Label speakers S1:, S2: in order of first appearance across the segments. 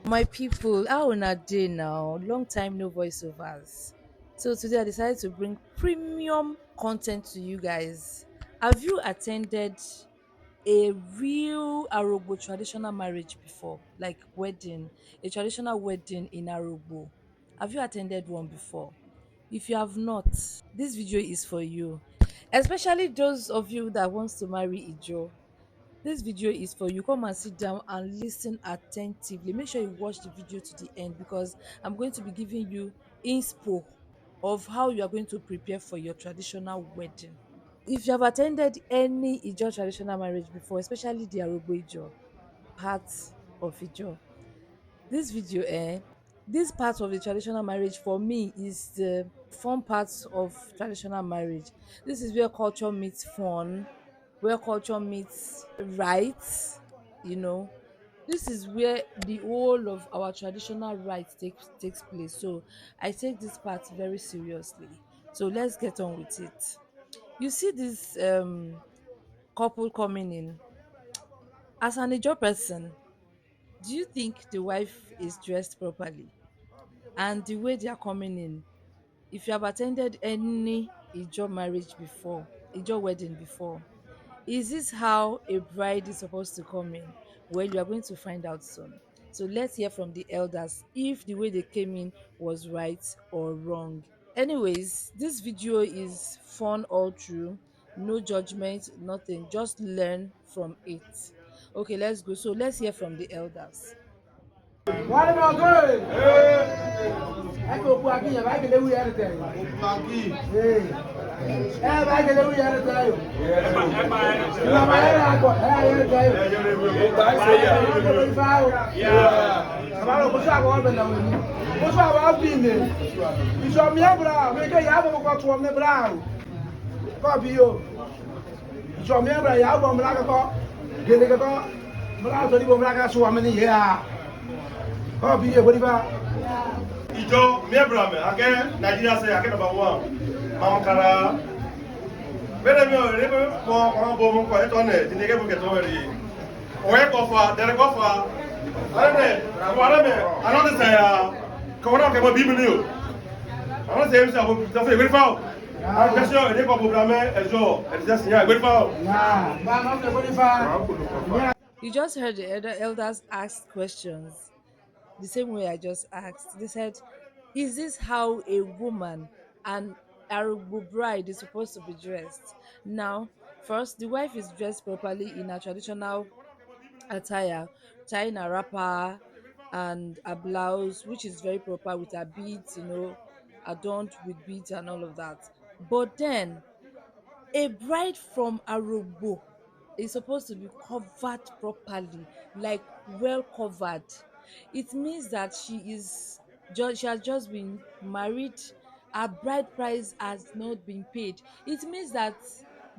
S1: My people, how una dey now? Long time no voiceovers. So today I decided to bring premium content to you guys. Have you attended a real Arogbo traditional marriage before? Like wedding, a traditional wedding in Arogbo. Have you attended one before? If you have not, this video is for you. Especially those of you that wants to marry Ijaw. This video is for you. Come and sit down and listen attentively. Make sure you watch the video to the end because I'm going to be giving you inspo of how you are going to prepare for your traditional wedding. If you have attended any Ijaw traditional marriage before, especially the Arogbo Ijaw part of Ijaw, this video this part of the traditional marriage for me is the fun part of traditional marriage. This is where culture meets fun, where culture meets rights, you know. This is where the whole of our traditional rights takes place. So I take this part very seriously. So let's get on with it. You see this couple coming in. As an Ijaw person, do you think the wife is dressed properly? And the way they are coming in, if you have attended any Ijaw marriage before, Ijaw wedding before, is this how a bride is supposed to come in? Well, you are going to find out soon. So let's hear from the elders if the way they came in was right or wrong. Anyways, this video is fun all through. No judgment, nothing. Just learn from it. Okay, let's go. So let's hear from the elders.
S2: What about good? I go for a I can do everything. Hey, I can do everything.
S3: Ijo Mebrame, again, Nigeria say again number one. Mamakara. Where me rebe for on bo mo ko eto ne, ti nege bu keto weri. Oye ko fa, dere ko fa. Are me, another say ko na ke mo bi mi ni o. Another say mi sa bo ta fe weri fa. Ah, question ede ko bo brame ejo, e just nya weri fa.
S2: Yeah, but not the 45.
S1: You just heard the elders ask questions the same way I just asked. They said, is this how a woman, an Arugbo bride, is supposed to be dressed? Now, first, the wife is dressed properly in a traditional attire, tying a wrapper and a blouse, which is very proper with her beads, adorned with beads and all of that. But then a bride from Arogbo is supposed to be covered properly, like well covered. It means that she has just been married. Her bride price has not been paid. It means that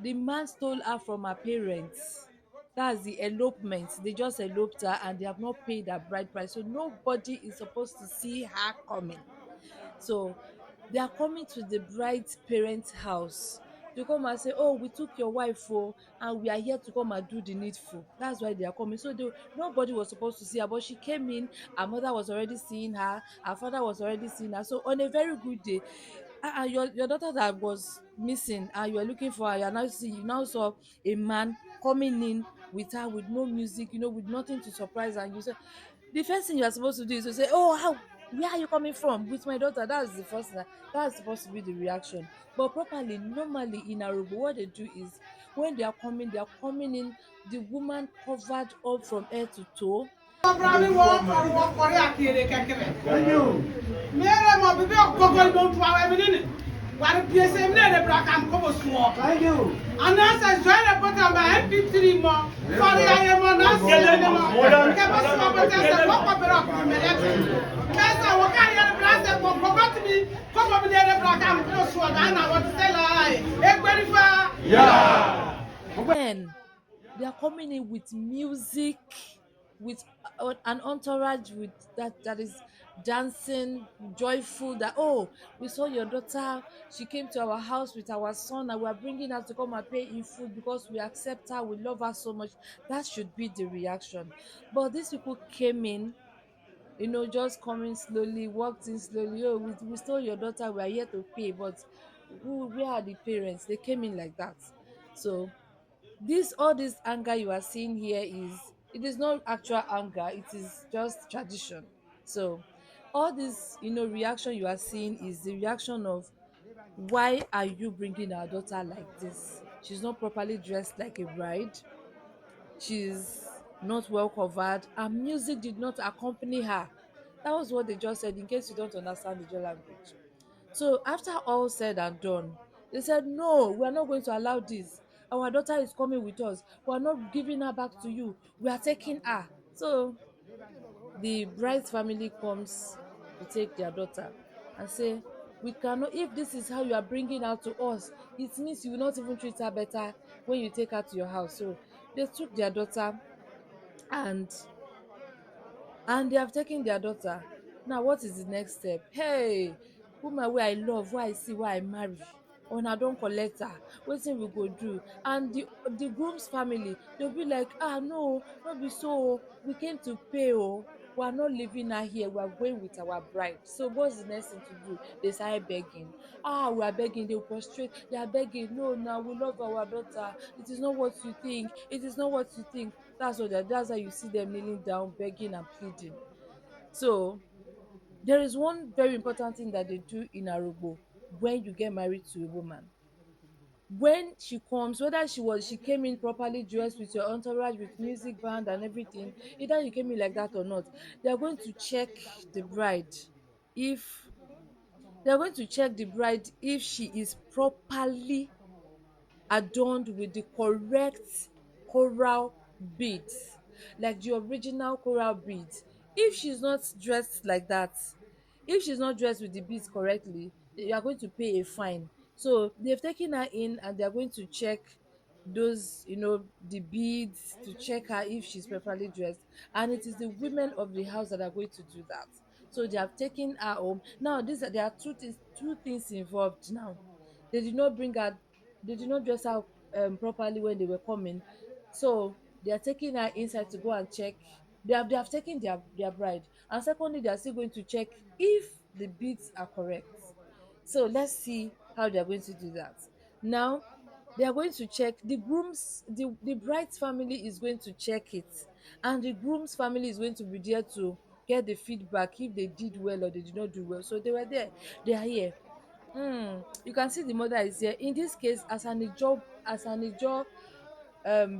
S1: the man stole her from her parents. That's the elopement. They just eloped her and they have not paid her bride price. So nobody is supposed to see her coming. So they are coming to the bride's parents' house to come and say, oh, we took your wife and we are here to come and do the needful. That's why they are coming. So nobody was supposed to see her, but she came in. Her mother was already seeing her. Her father was already seeing her. So on a very good day, your daughter that was missing and you were looking for her, you now saw a man coming in with her with no music, with nothing to surprise her. And you say, the first thing you are supposed to do is to say, oh, how, where are you coming from with my daughter? That's the first thing. That's supposed to be the reaction. But properly, normally in Aruba, what they do is when they are coming in, the woman covered up from head to toe.
S2: Thank you. Wari piese mne de brakam kobo suo. Thank you. Anasa join bottom by MP3 mo. Sorry I am on us. Ke bosu mo bote se wo ko bero ko melete. Mesa wo ka ya brase ko got me. Kobo bi de brakam ko suo ga na what say lie. Egberifa. Yeah.
S1: Then they are coming in with music, with an entourage with that is dancing, joyful. That, oh, we saw your daughter. She came to our house with our son, and we are bringing her to come and pay in food because we accept her. We love her so much. That should be the reaction. But these people came in just coming slowly, walked in slowly. Oh, we stole your daughter, we are here to pay, but where are the parents? They came in like that. So all this anger you are seeing here it is not actual anger, it is just tradition. So all this reaction you are seeing is the reaction of, why are you bringing our daughter like this? She's not properly dressed like a bride, she's not well covered, and music did not accompany her. That was what they just said, in case you don't understand the Ijaw language. So after all said and done, they said, no, we are not going to allow this. Our daughter is coming with us. We are not giving her back to you. We are taking her. So the bride's family comes to take their daughter and say, we cannot, if this is how you are bringing her to us, it means you will not even treat her better when you take her to your house. So they took their daughter, and they have taken their daughter. Now what is the next step? Hey, woman wey I love, wey I see, wey I marry, una don collect her, wetin we go do? And the groom's family, dey be like, no, no be so o, we came to pay o, we are not leaving her here, we are going with our bride. So what's the next thing to do? They started begging. We are begging, they will prostrate, they are begging, no, now we love our daughter, it is not what you think, it is not what you think. That's why you see them kneeling down, begging and pleading. So there is one very important thing that they do in Arugbo when you get married to a woman. When she comes, whether she came in properly dressed with your entourage, with music band and everything, either you came in like that or not, they are going to check the bride if she is properly adorned with the correct coral beads, like the original coral beads. If she's not dressed like that, if she's not dressed with the beads correctly, you are going to pay a fine. So they've taken her in and they are going to check those, the beads, to check her if she's properly dressed. And it is the women of the house that are going to do that. So they have taken her home. Now there are two things involved now. They did not bring her, they did not dress her properly when they were coming. So they are taking her inside to go and check. They have taken their bride, and secondly they are still going to check if the beads are correct. So let's see how they are going to do that. Now they are going to check the bride's family is going to check it, and the groom's family is going to be there to get the feedback if they did well or they did not do well. So they were there, they are here. You can see the mother is here. In this case, as an Ijaw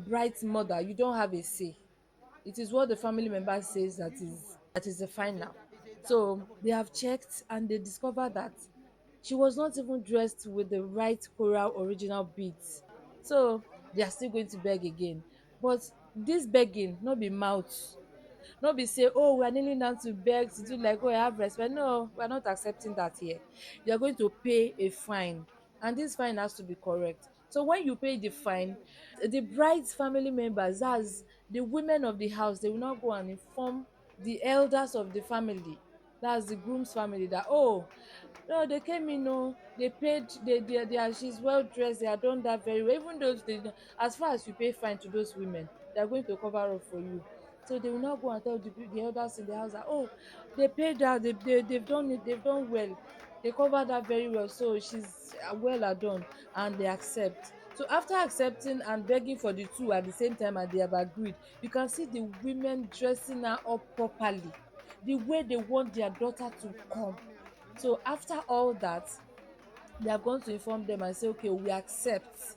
S1: bride's mother, you don't have a say. It is what the family member says that is the final. So they have checked and they discovered that she was not even dressed with the right coral original beads. So they are still going to beg again. But this begging no be mouth, no be say, oh, we are kneeling down to beg to do like, oh, I have respect. No, we are not accepting that here. You are going to pay a fine, and this fine has to be correct. So when you pay the fine, the bride's family members, that's the women of the house, they will now go and inform the elders of the family, that's the groom's family, that, oh, no, they came in, oh, they paid, she's well dressed, they are done that very well. Even though as far as you pay fine to those women, they are going to cover up for you. So they will now go and tell the elders in the house that, oh, they paid her, they've done it, they've done well, they covered her very well, so she's well adorned, and they accept. So after accepting and begging for the two at the same time, and they have agreed, you can see the women dressing her up properly, the way they want their daughter to come. So after all that, they are going to inform them and say, okay, we accept,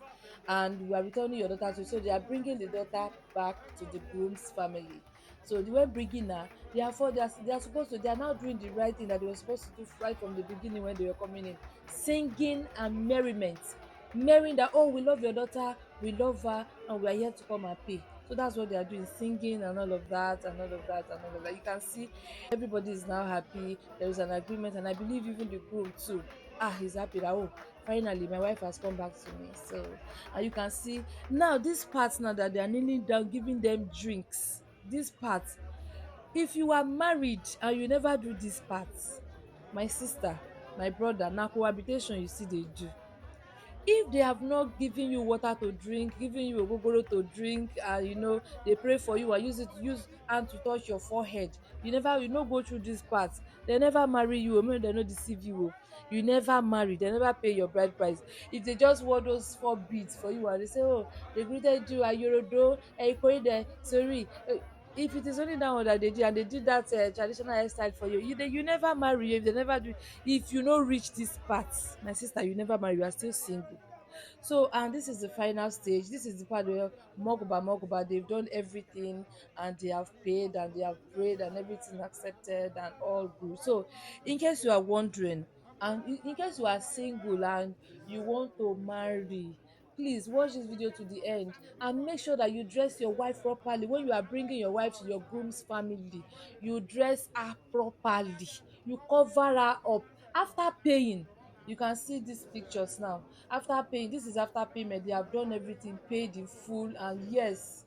S1: and we are returning your daughter to you. So they are bringing the daughter back to the groom's family. So the way bringing her, they are supposed to, they are now doing the right thing that they were supposed to do right from the beginning when they were coming in, singing and merriment, marrying that, oh, we love your daughter, we love her, and we are here to come and pay. So that's what they are doing, singing and all of that and all of that and all of that. You can see everybody is now happy. There is an agreement, and I believe even the groom too. He's happy that, oh, finally my wife has come back to me. So, and you can see now this part, now that they are kneeling down, giving them drinks. This part, if you are married and you never do this part, my sister, my brother, na cohabitation you see dey do. If they have not given you water to drink, given you ogogoro to drink, and they pray for you and use hand to touch your forehead, you no go through this part. They never marry you, make dem no deceive you o. You never marry, they never pay your bride price. If they just wore those four beads for you and they say, oh, they greeted you ayorodo eikoide sori, if it is only that one that they did, and they did that traditional hairstyle for you, you never marry. If they never do, if you no reach this part, my sister, you never marry, you are still single. So, and this is the final stage. This is the part where Mokuba, they've done everything, and they have paid and they have prayed and everything accepted and all good. So, in case you are wondering, and in case you are single and you want to marry, please watch this video to the end and make sure that you dress your wife properly. When you are bringing your wife to your groom's family, you dress her properly, you cover her up. After paying, you can see these pictures now. After paying, this is after payment, they have done everything, paid in full, and yes,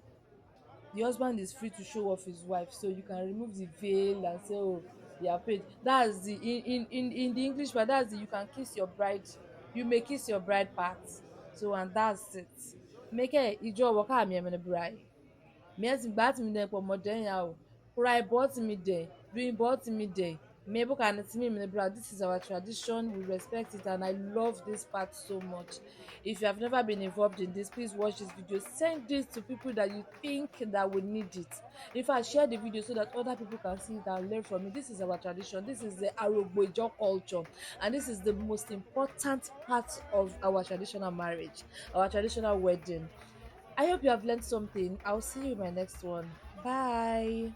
S1: the husband is free to show off his wife, so you can remove the veil and say, oh, they are paid. That's the in the English part, that's the you can kiss your bride, you may kiss your bride part. So, and that's it. Make it Ijaw waka mi emene bride. Miezi gbati mi den kpɔmɔ den ya o. Kura bought me den, doing bought me den. Mabel can me in the bra. This is our tradition. We respect it, and I love this part so much. If you have never been involved in this, please watch this video. Send this to people that you think that will need it. In fact, share the video so that other people can see it and learn from it. This is our tradition. This is the Arogbojo culture, and this is the most important part of our traditional marriage, our traditional wedding. I hope you have learned something. I'll see you in my next one. Bye.